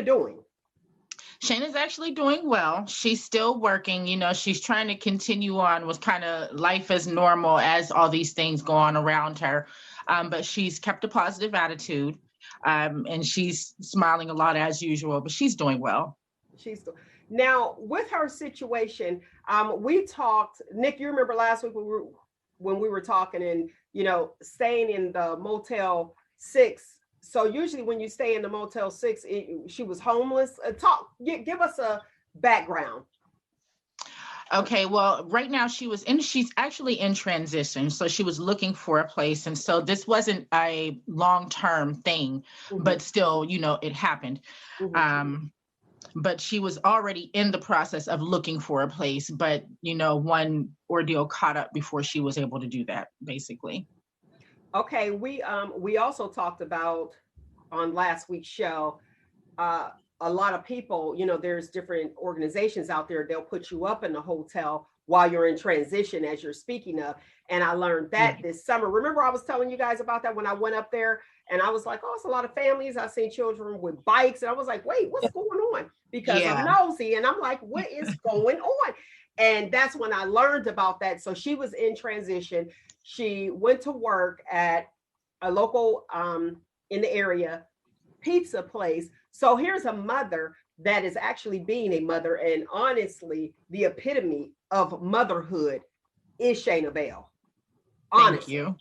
Shaina doing? Shayna's actually doing well. She's still working. She's trying to continue on with kind of life as normal as all these things go on around her. But she's kept a positive attitude, and she's smiling a lot as usual, but she's doing well. She's now with her situation. We talked, Nick. You remember last week when we were talking, and staying in the Motel 6. So usually when you stay in the Motel 6, she was homeless. Give us a background. Okay, well, right now she's actually in transition. So she was looking for a place. And so this wasn't a long-term thing, but still, it happened. But she was already in the process of looking for a place. But, one ordeal caught up before she was able to do that, basically. Okay, we also talked about on last week's show, a lot of people, there's different organizations out there, they'll put you up in the hotel while you're in transition, as you're speaking of. And I learned that this summer. Remember, I was telling you guys about that when I went up there, and I was like, oh, it's a lot of families. I seen children with bikes, and I was like, wait, what's going on? Because I'm nosy, and I'm like, what is going on? And that's when I learned about that. So she was in transition. She went to work at a local in the area pizza place. So here's a mother that is actually being a mother, and honestly, the epitome of motherhood is Shaina Bell. Honestly. Thank you.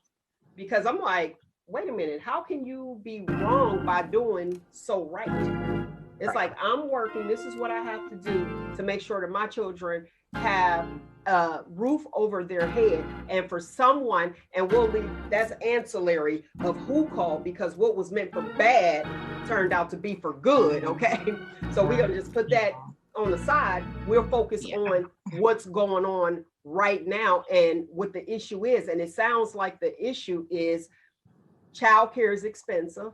Because I'm like, wait a minute, how can you be wrong by doing so right? It's like, I'm working, this is what I have to do to make sure that my children have a roof over their head. And for someone, and we'll leave, that's ancillary of who called, because what was meant for bad turned out to be for good. Okay, so we're gonna just put that on the side. We'll focus on what's going on right now and what the issue is. And it sounds like the issue is childcare is expensive.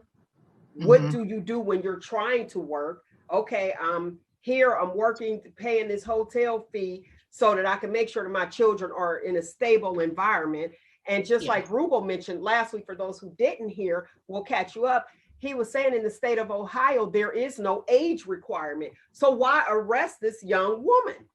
What do you do when you're trying to work? Okay, I'm here, I'm working, paying this hotel fee so that I can make sure that my children are in a stable environment. And just like Rugal mentioned last week, for those who didn't hear, we'll catch you up. He was saying in the state of Ohio, there is no age requirement. So why arrest this young woman?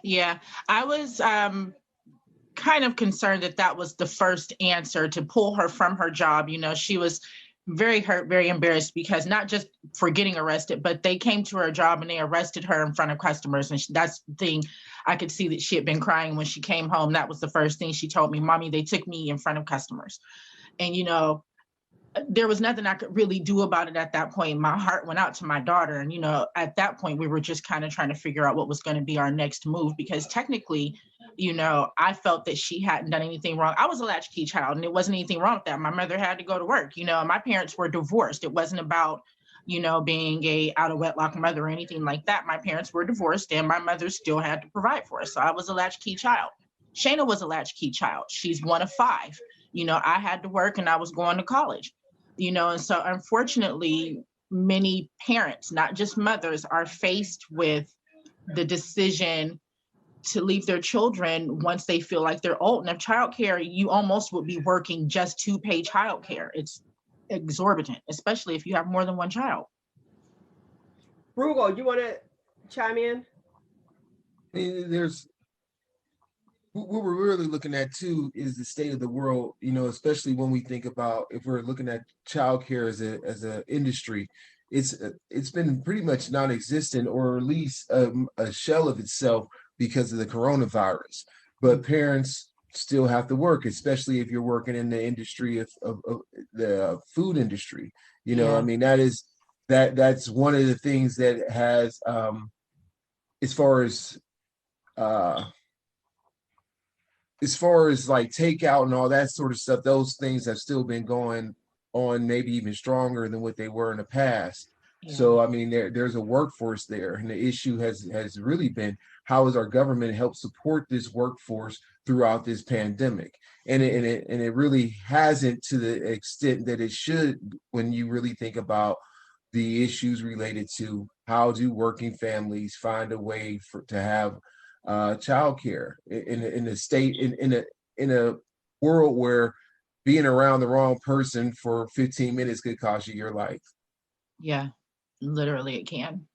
Yeah, I was kind of concerned that was the first answer to pull her from her job. She was very hurt, very embarrassed, because not just for getting arrested, but they came to her job and they arrested her in front of customers. And that's the thing. I could see that she had been crying when she came home. That was the first thing she told me: Mommy, they took me in front of customers. And, there was nothing I could really do about it at that point. My heart went out to my daughter. And, at that point, we were just kind of trying to figure out what was going to be our next move, because technically, I felt that she hadn't done anything wrong. I was a latchkey child, and it wasn't anything wrong with that. My mother had to go to work. My parents were divorced. It wasn't about, being a out of wedlock mother or anything like that. My parents were divorced, and my mother still had to provide for us. So I was a latchkey child. Shaina was a latchkey child. She's one of 5. I had to work and I was going to college. And so unfortunately, many parents, not just mothers, are faced with the decision to leave their children once they feel like they're old enough. Childcare, you almost would be working just to pay childcare. It's exorbitant, especially if you have more than one child. Rugal, you want to chime in? There's what we're really looking at too is the state of the world, especially when we think about, if we're looking at childcare as a industry, it's been pretty much non-existent, or at least a shell of itself because of the coronavirus. But parents still have to work, especially if you're working in the industry of the food industry. I mean, that's one of the things that has as far as like takeout and all that sort of stuff, those things have still been going on, maybe even stronger than what they were in the past. So I mean, there's a workforce there, and the issue has really been, how has our government helped support this workforce throughout this pandemic? And it really hasn't, to the extent that it should, when you really think about the issues related to how do working families find a way to have childcare in a state, in a world where being around the wrong person for 15 minutes could cost you your life. Yeah. literally it can.